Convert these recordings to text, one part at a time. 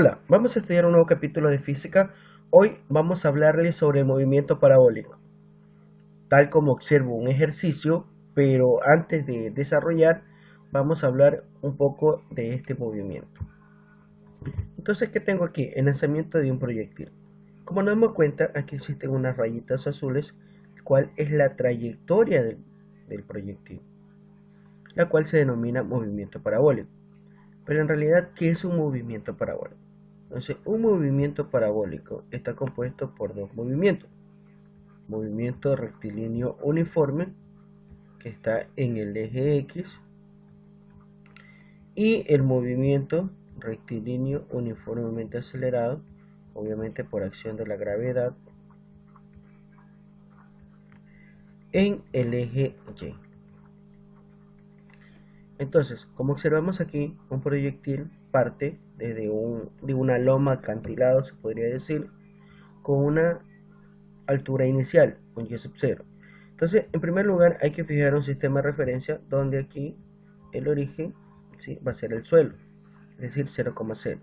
Hola, vamos a estudiar un nuevo capítulo de física. Hoy vamos a hablarles sobre el movimiento parabólico. Tal como observo un ejercicio, pero antes de desarrollar, vamos a hablar un poco de este movimiento. Entonces, ¿qué tengo aquí? El lanzamiento de un proyectil. Como nos damos cuenta, aquí existen unas rayitas azules, cuál es la trayectoria del proyectil, la cual se denomina movimiento parabólico. Pero en realidad, ¿qué es un movimiento parabólico? Entonces, un movimiento parabólico está compuesto por dos movimientos. Movimiento rectilíneo uniforme, que está en el eje X, y el movimiento rectilíneo uniformemente acelerado, obviamente por acción de la gravedad, en el eje Y. Entonces, como observamos aquí, un proyectil parte desde de una loma acantilado, se podría decir, con una altura inicial, un y sub 0. Entonces, en primer lugar, hay que fijar un sistema de referencia donde aquí el origen, ¿sí?, va a ser el suelo, es decir, 0,0.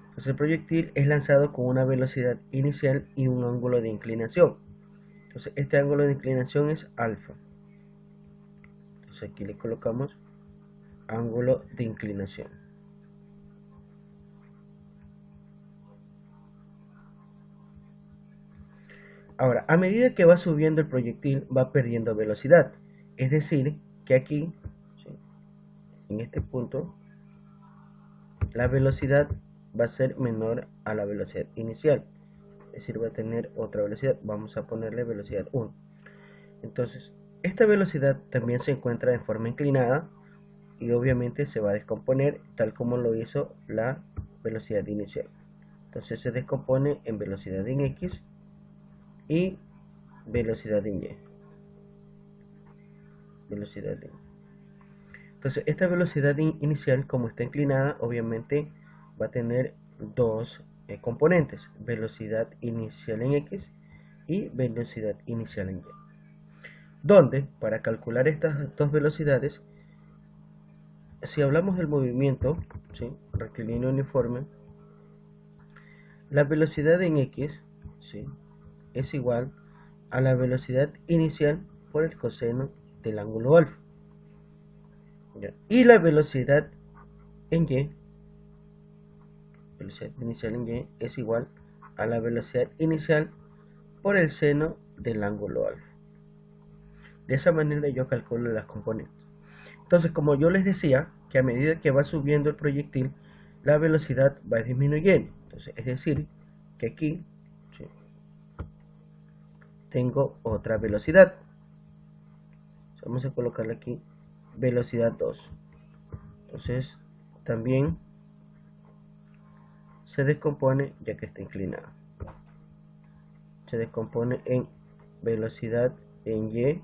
Entonces, el proyectil es lanzado con una velocidad inicial y un ángulo de inclinación. Entonces, este ángulo de inclinación es alfa. Entonces, aquí le colocamos ángulo de inclinación. Ahora, a medida que va subiendo el proyectil, va perdiendo velocidad. Es decir, que aquí, ¿sí?, en este punto, la velocidad va a ser menor a la velocidad inicial. Es decir, va a tener otra velocidad. Vamos a ponerle velocidad 1. Entonces, esta velocidad también se encuentra de forma inclinada y obviamente se va a descomponer tal como lo hizo la velocidad inicial. Entonces se descompone en velocidad en X y velocidad en Y. Velocidad en Y. Entonces esta velocidad inicial, como está inclinada, obviamente va a tener dos componentes: velocidad inicial en X y velocidad inicial en Y. Donde, para calcular estas dos velocidades, si hablamos del movimiento, ¿sí?, rectilíneo uniforme, la velocidad en X, ¿sí?, es igual a la velocidad inicial por el coseno del ángulo alfa. ¿Ya? Y la velocidad en Y, velocidad inicial en Y, es igual a la velocidad inicial por el seno del ángulo alfa. De esa manera yo calculo las componentes. Entonces, como yo les decía, que a medida que va subiendo el proyectil, la velocidad va disminuyendo. Entonces, es decir, que aquí, ¿sí?, tengo otra velocidad. Vamos a colocarle aquí velocidad 2. Entonces, también se descompone, ya que está inclinada. Se descompone en velocidad en Y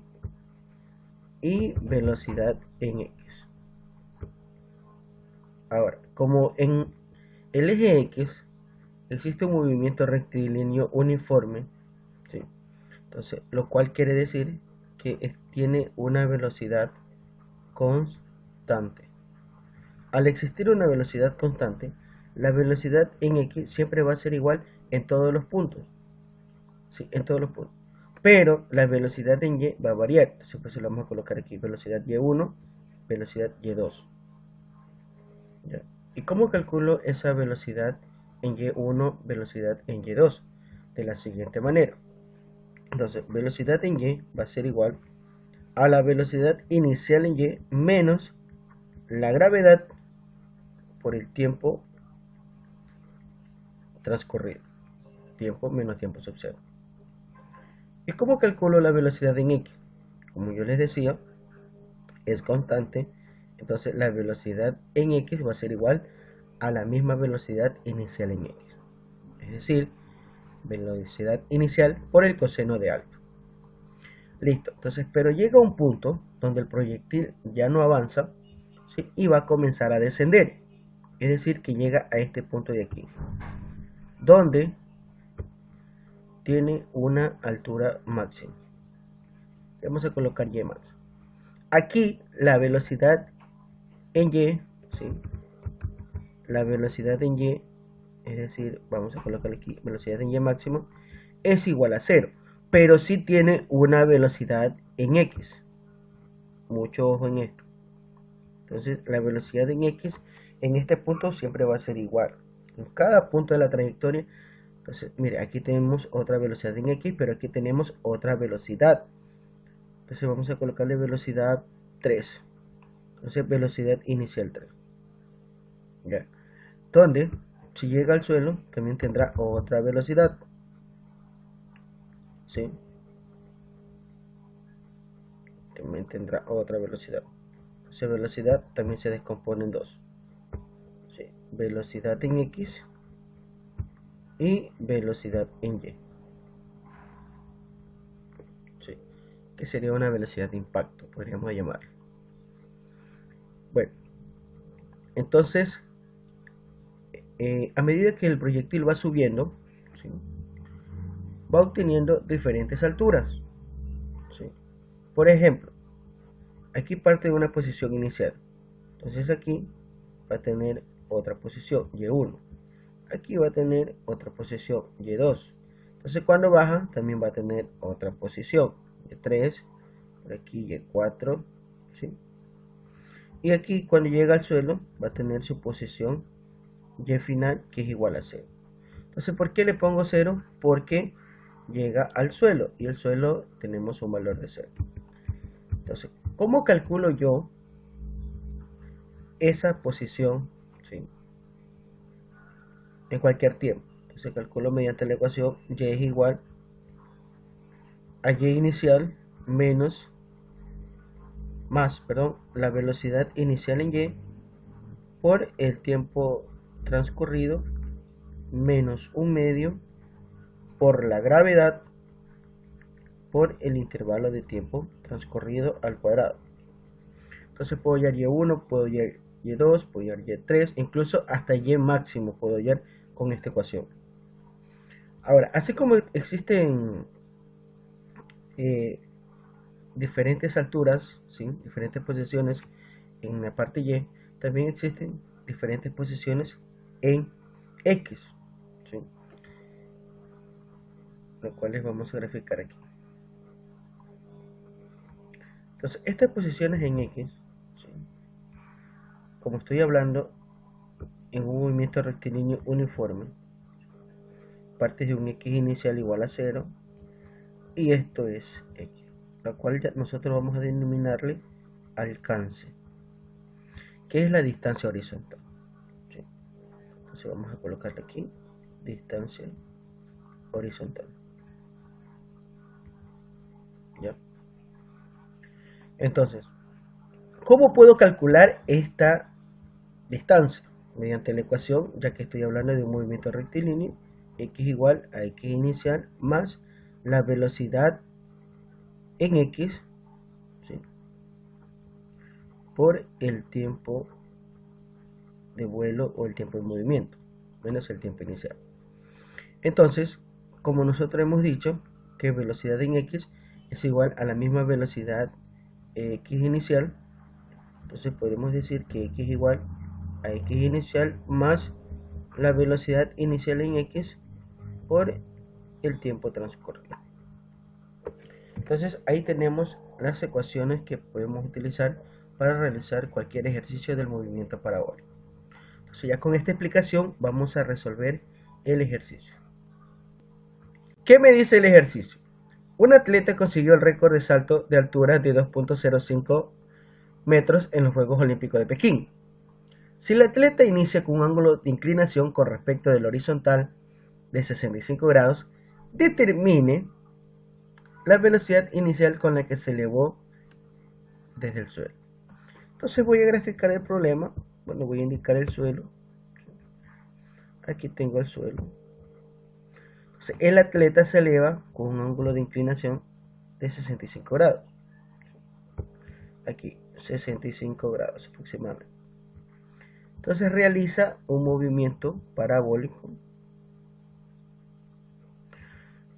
y velocidad en X. Ahora, como en el eje X existe un movimiento rectilíneo uniforme, ¿sí?, entonces, lo cual quiere decir que tiene una velocidad constante. Al existir una velocidad constante, la velocidad en X siempre va a ser igual en todos los puntos. ¿Sí? En todos los puntos. Pero la velocidad en Y va a variar. Entonces, pues lo vamos a colocar aquí: velocidad Y1, velocidad Y2. ¿Ya? ¿Y cómo calculo esa velocidad en Y1, velocidad en Y2? De la siguiente manera. Entonces, velocidad en Y va a ser igual a la velocidad inicial en Y menos la gravedad por el tiempo transcurrido. Tiempo menos tiempo sub 0. ¿Y cómo calculo la velocidad en X? Como yo les decía, es constante. Entonces la velocidad en X va a ser igual a la misma velocidad inicial en X. Es decir, velocidad inicial por el coseno de alfa. Listo. Entonces, pero llega un punto donde el proyectil ya no avanza, ¿sí?, y va a comenzar a descender. Es decir, que llega a este punto de aquí, donde tiene una altura máxima. Vamos a colocar Y más. Aquí la velocidad en Y, ¿sí?, la velocidad en Y es decir, vamos a colocar aquí velocidad en y máximo, es igual a 0, pero sí tiene una velocidad en x. Mucho ojo en esto. Entonces la velocidad en x en este punto siempre va a ser igual. En cada punto de la trayectoria. Entonces, mire, aquí tenemos otra velocidad en x, pero aquí tenemos otra velocidad. Entonces vamos a colocarle velocidad 3. Entonces velocidad inicial 3. ¿Ya? Donde, si llega al suelo, también tendrá otra velocidad. ¿Sí? También tendrá otra velocidad. Esa velocidad también se descompone en dos. ¿Sí? Velocidad en x y velocidad en y. ¿Sí? Que sería una velocidad de impacto, podríamos llamarlo. Bueno, entonces, a medida que el proyectil va subiendo, ¿sí?, va obteniendo diferentes alturas. ¿Sí? Por ejemplo, aquí parte de una posición inicial. Entonces aquí va a tener otra posición, Y1. Aquí va a tener otra posición, Y2. Entonces cuando baja también va a tener otra posición, Y3. Por aquí Y4. ¿Sí? Y aquí cuando llega al suelo va a tener su posición Y final, que es igual a 0. Entonces, ¿por qué le pongo 0? Porque llega al suelo y el suelo tenemos un valor de 0. Entonces, ¿cómo calculo yo esa posición, ¿sí?, en cualquier tiempo? Entonces calculo mediante la ecuación y es igual a y inicial menos la velocidad inicial en y por el tiempo transcurrido menos un medio por la gravedad por el intervalo de tiempo transcurrido al cuadrado. Entonces puedo hallar y1, puedo hallar y2, puedo hallar y3, incluso hasta y máximo puedo hallar con esta ecuación. Ahora, así como existen diferentes alturas, ¿sí?, diferentes posiciones en la parte y, también existen diferentes posiciones en x, ¿sí?, lo cual vamos a graficar aquí. Entonces, estas posiciones en x, ¿sí?, como estoy hablando en un movimiento rectilíneo uniforme, parte de un x inicial igual a 0, y esto es x, la cual ya nosotros vamos a denominarle alcance, que es la distancia horizontal. ¿Sí? Entonces vamos a colocarle aquí distancia horizontal. ¿Ya? Entonces, ¿cómo puedo calcular esta distancia? Mediante la ecuación, ya que estoy hablando de un movimiento rectilíneo, x igual a x inicial más la velocidad en x, ¿sí?, por el tiempo de vuelo o el tiempo de movimiento menos el tiempo inicial. Entonces, como nosotros hemos dicho que velocidad en x es igual a la misma velocidad x inicial, entonces podemos decir que x es igual a x inicial más la velocidad inicial en x por el tiempo transcurrido. Entonces ahí tenemos las ecuaciones que podemos utilizar para realizar cualquier ejercicio del movimiento parabólico. Entonces ya con esta explicación vamos a resolver el ejercicio. ¿Qué me dice el ejercicio? Un atleta consiguió el récord de salto de altura de 2.05 metros en los Juegos Olímpicos de Pekín. Si el atleta inicia con un ángulo de inclinación con respecto del horizontal de 65 grados, determine la velocidad inicial con la que se elevó desde el suelo. Entonces voy a graficar el problema. Bueno, voy a indicar el suelo. Aquí tengo el suelo. Entonces, el atleta se eleva con un ángulo de inclinación de 65 grados. Aquí, 65 grados aproximadamente. Entonces realiza un movimiento parabólico.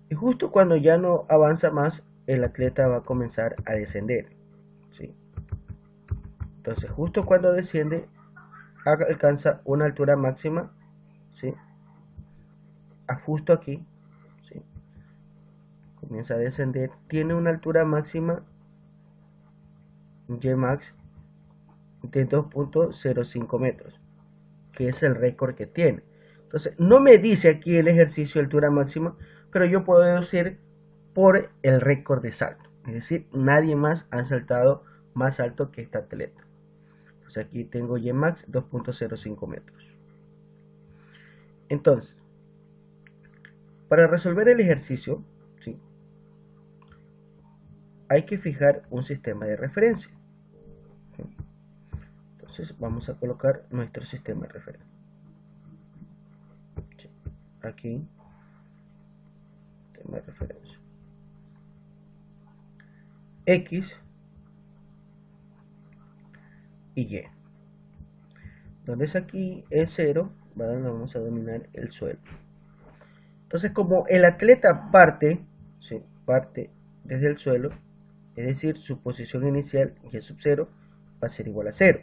Y justo cuando ya no avanza más, el atleta va a comenzar a descender. ¿Sí? Entonces justo cuando desciende, alcanza una altura máxima, ¿sí?, justo aquí, ¿sí? Comienza a descender, tiene una altura máxima Ymax de 2.05 metros, que es el récord que tiene. Entonces, no me dice aquí el ejercicio de altura máxima, pero yo puedo deducir por el récord de salto. Es decir, nadie más ha saltado más alto que este atleta. Entonces aquí tengo Ymax 2.05 metros. Entonces, para resolver el ejercicio, ¿sí?, hay que fijar un sistema de referencia. ¿Sí? Entonces vamos a colocar nuestro sistema de referencia. ¿Sí? Aquí, sistema de referencia. X y Y. Donde es aquí es 0, ¿vale? Vamos a dominar el suelo. Entonces, como el atleta parte, ¿sí?, parte desde el suelo, es decir, su posición inicial, y sub 0, va a ser igual a 0.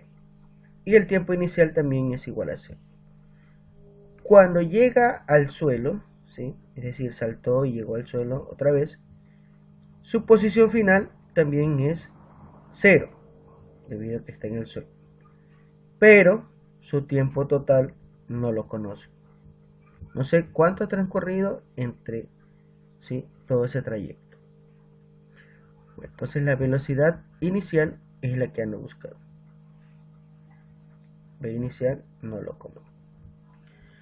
Y el tiempo inicial también es igual a 0. Cuando llega al suelo, ¿sí?, es decir, saltó y llegó al suelo otra vez, su posición final también es 0, debido a que está en el suelo. Pero su tiempo total no lo conozco. No sé cuánto ha transcurrido entre, ¿sí?, todo ese trayecto. Bueno, entonces la velocidad inicial es la que ando buscando. B inicial no lo conozco.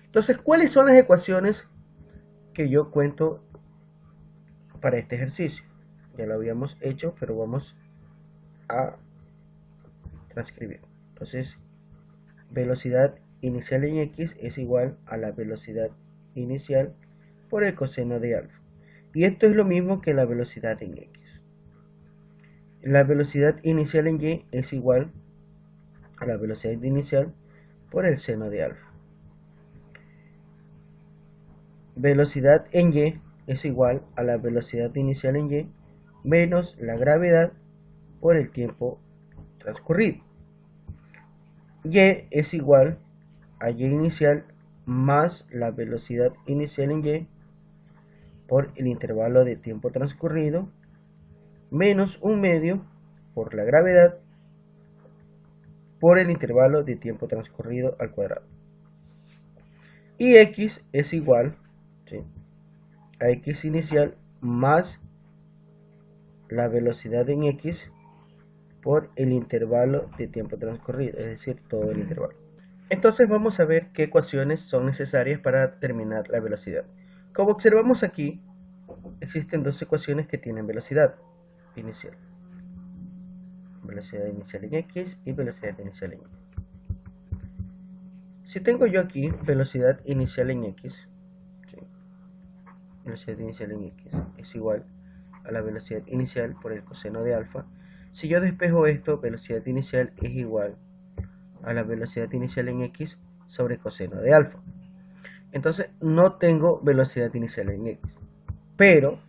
Entonces, ¿cuáles son las ecuaciones que yo cuento para este ejercicio? Ya lo habíamos hecho, pero vamos a transcribir. Entonces, velocidad inicial en X es igual a la velocidad inicial por el coseno de alfa. Y esto es lo mismo que la velocidad en X. La velocidad inicial en Y es igual a la velocidad inicial por el seno de alfa. Velocidad en Y es igual a la velocidad inicial en Y menos la gravedad por el tiempo transcurrido. Y es igual a Y inicial más la velocidad inicial en Y por el intervalo de tiempo transcurrido menos un medio por la gravedad por el intervalo de tiempo transcurrido al cuadrado. Y X es igual, ¿sí?, a X inicial más la velocidad en X por el intervalo de tiempo transcurrido, es decir, todo el intervalo. Entonces vamos a ver qué ecuaciones son necesarias para determinar la velocidad. Como observamos aquí, existen dos ecuaciones que tienen velocidad inicial. Velocidad inicial en X y velocidad inicial en Y. Si tengo yo aquí velocidad inicial en X, ¿sí?, velocidad inicial en X es igual a la velocidad inicial por el coseno de alfa. Si yo despejo esto, velocidad inicial es igual a la velocidad inicial en X sobre coseno de alfa. Entonces no tengo velocidad inicial en X, pero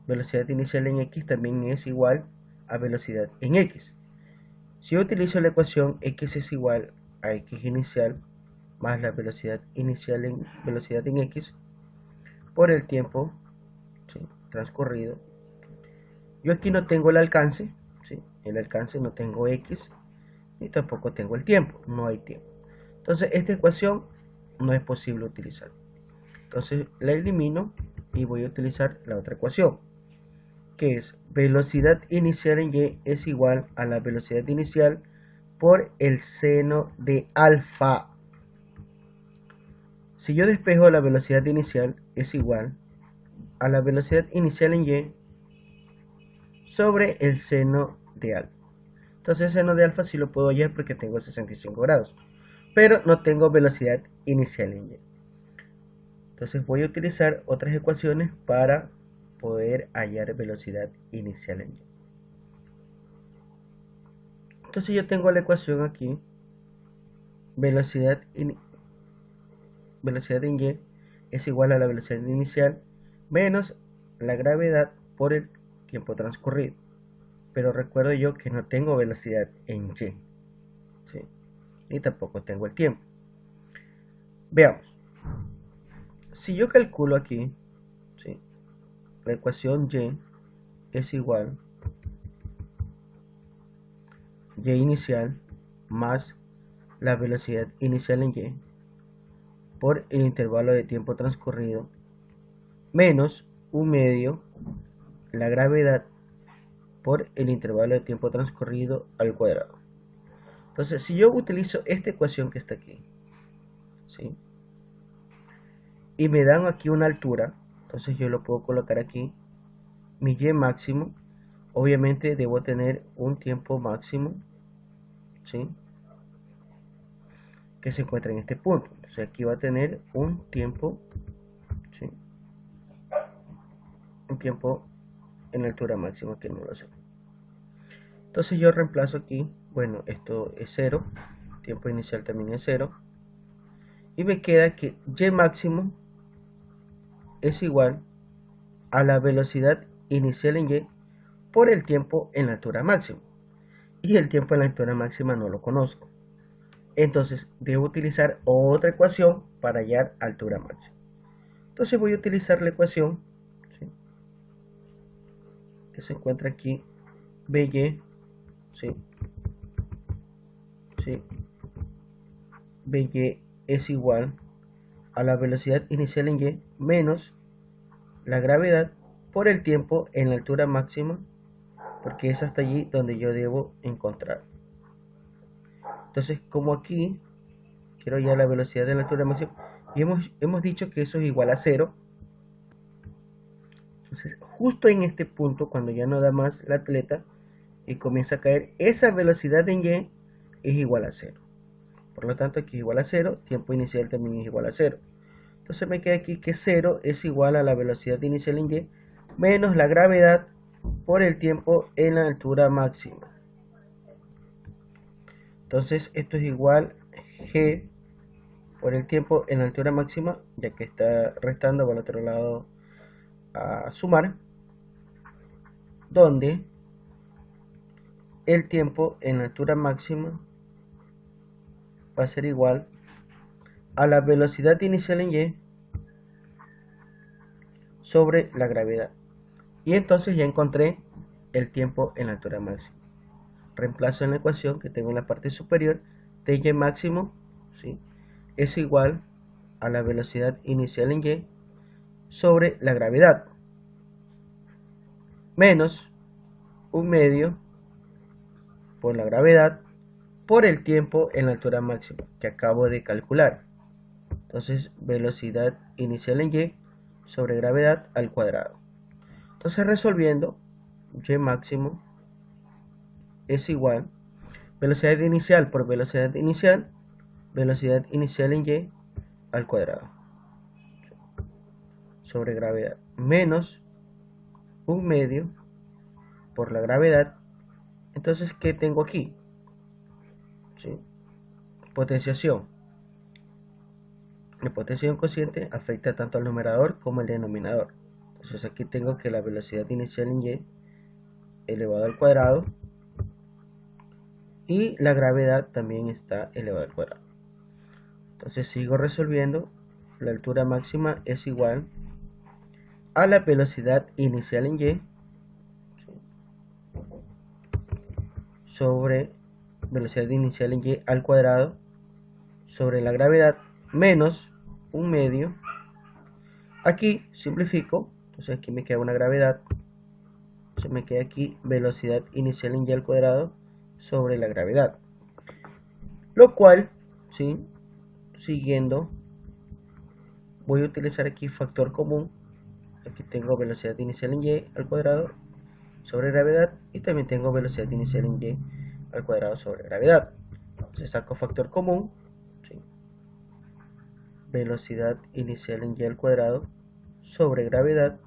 velocidad inicial en X también es igual a velocidad en X. Si yo utilizo la ecuación X es igual a X inicial más la velocidad inicial en velocidad en X por el tiempo, ¿sí?, transcurrido. Yo aquí no tengo el alcance, ¿sí?, el alcance no tengo X y tampoco tengo el tiempo, no hay tiempo. Entonces esta ecuación no es posible utilizar. Entonces la elimino y voy a utilizar la otra ecuación, que es velocidad inicial en Y es igual a la velocidad inicial por el seno de alfa. Si yo despejo la velocidad inicial es igual a la velocidad inicial en Y sobre el seno de alfa. Entonces el seno de alfa sí lo puedo hallar porque tengo 65 grados, pero no tengo velocidad inicial en Y. Entonces voy a utilizar otras ecuaciones para poder hallar velocidad inicial en Y. Entonces yo tengo la ecuación aquí, velocidad en Y es igual a la velocidad inicial menos la gravedad por el tiempo transcurrido. Pero recuerdo yo que no tengo velocidad en Y, ¿sí?, y tampoco tengo el tiempo. Veamos. si yo calculo aquí, ¿sí? La ecuación y es igual y inicial más la velocidad inicial en y por el intervalo de tiempo transcurrido menos un medio la gravedad por el intervalo de tiempo transcurrido al cuadrado. Entonces, si yo utilizo esta ecuación que está aquí, ¿sí? Y me dan aquí una altura, entonces yo lo puedo colocar aquí, mi y máximo, obviamente debo tener un tiempo máximo, ¿sí? Que se encuentra en este punto. Entonces aquí va a tener un tiempo, ¿sí? Un tiempo en altura máxima que no lo sé. Entonces yo reemplazo aquí, bueno, esto es 0, tiempo inicial también es 0, y me queda que y máximo es igual a la velocidad inicial en y por el tiempo en la altura máxima. Y el tiempo en la altura máxima no lo conozco. Entonces debo utilizar otra ecuación para hallar altura máxima. Entonces voy a utilizar la ecuación, ¿sí? Que se encuentra aquí, BY, ¿sí? ¿Sí? BY es igual a la velocidad inicial en y menos la gravedad por el tiempo en la altura máxima, porque es hasta allí donde yo debo encontrar. Entonces, como aquí quiero hallar la velocidad de la altura máxima y hemos dicho que eso es igual a 0. Entonces, justo en este punto, cuando ya no da más el atleta y comienza a caer, esa velocidad en y es igual a 0. Por lo tanto, aquí es igual a 0, tiempo inicial también es igual a 0. Entonces me queda aquí que 0 es igual a la velocidad inicial en y menos la gravedad por el tiempo en la altura máxima. Entonces esto es igual g por el tiempo en la altura máxima, ya que está restando por el otro lado a sumar, donde el tiempo en la altura máxima va a ser igual a la velocidad inicial en y sobre la gravedad. Y entonces ya encontré el tiempo en la altura máxima. Reemplazo en la ecuación que tengo en la parte superior de y máximo, ¿sí? Es igual a la velocidad inicial en y sobre la gravedad menos un medio por la gravedad por el tiempo en la altura máxima que acabo de calcular. Entonces, velocidad inicial en y sobre gravedad al cuadrado. Entonces, resolviendo, y máximo es igual velocidad inicial por velocidad inicial en y al cuadrado sobre gravedad menos un medio por la gravedad. Entonces, ¿qué tengo aquí? ¿Sí? Potenciación. La potenciación cociente afecta tanto al numerador como al denominador. Entonces aquí tengo que la velocidad inicial en y elevado al cuadrado y la gravedad también está elevado al cuadrado. Entonces sigo resolviendo. La altura máxima es igual a la velocidad inicial en y sobre velocidad inicial en y al cuadrado sobre la gravedad menos un medio. Aquí simplifico, entonces aquí me queda una gravedad, se me queda aquí velocidad inicial en y al cuadrado sobre la gravedad, lo cual, ¿sí? Siguiendo, voy a utilizar aquí factor común. Aquí tengo velocidad inicial en y al cuadrado sobre gravedad y también tengo velocidad inicial en y al cuadrado sobre gravedad. Entonces saco factor común, ¿sí? Velocidad inicial en y al cuadrado sobre gravedad,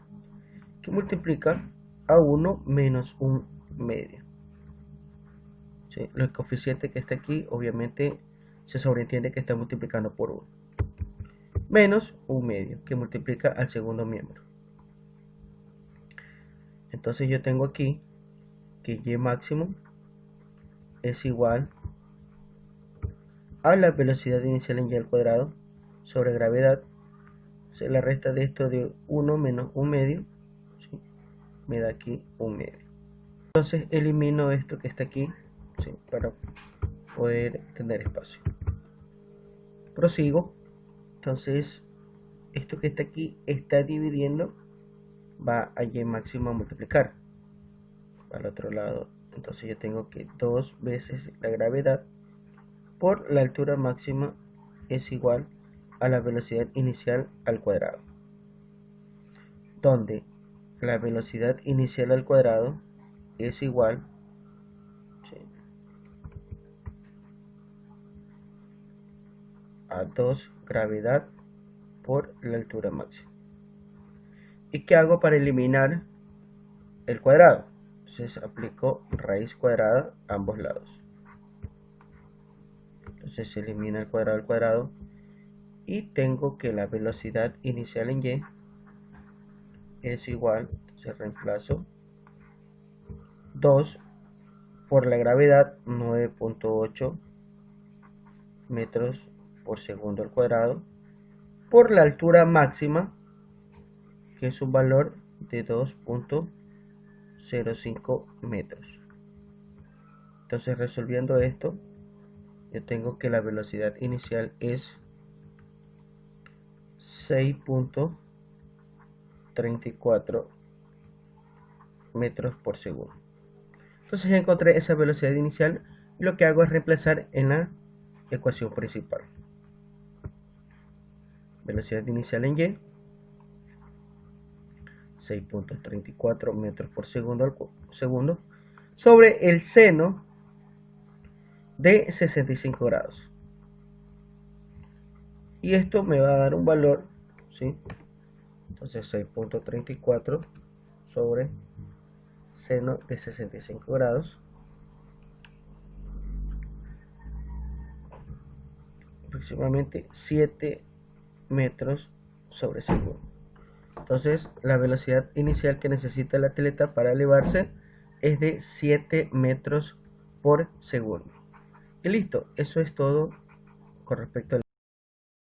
que multiplica a 1 menos un medio. ¿Sí? El coeficiente que está aquí obviamente se sobreentiende que está multiplicando por 1 menos un medio que multiplica al segundo miembro. Entonces yo tengo aquí que y máximo es igual a la velocidad inicial en y al cuadrado sobre gravedad, Entonces la resta de esto de 1 menos 1 medio, ¿sí? Me da aquí 1 medio. Entonces elimino esto que está aquí, ¿sí? Para poder tener espacio. Prosigo. Entonces esto que está aquí está dividiendo, va a y máximo a multiplicar al otro lado. Entonces yo tengo que 2 veces la gravedad por la altura máxima es igual a la velocidad inicial al cuadrado, donde la velocidad inicial al cuadrado es igual, ¿sí?, a 2 gravedad por la altura máxima. ¿Y qué hago para eliminar el cuadrado? Entonces aplico raíz cuadrada a ambos lados. Entonces se elimina el cuadrado al cuadrado y tengo que la velocidad inicial en y es igual, se reemplazo 2 por la gravedad, 9.8 metros por segundo al cuadrado, por la altura máxima, que es un valor de 2.05 metros. Entonces resolviendo esto, yo tengo que la velocidad inicial es 6.34 metros por segundo. Entonces ya encontré esa velocidad inicial y lo que hago es reemplazar en la ecuación principal. Velocidad inicial en y, 6.34 metros por segundo, sobre el seno de 65 grados. Y esto me va a dar un valor, ¿sí? Entonces 6.34 sobre seno de 65 grados, aproximadamente 7 metros sobre segundo. Entonces la velocidad inicial que necesita el atleta para elevarse es de 7 metros por segundo. Y listo, eso es todo con respecto al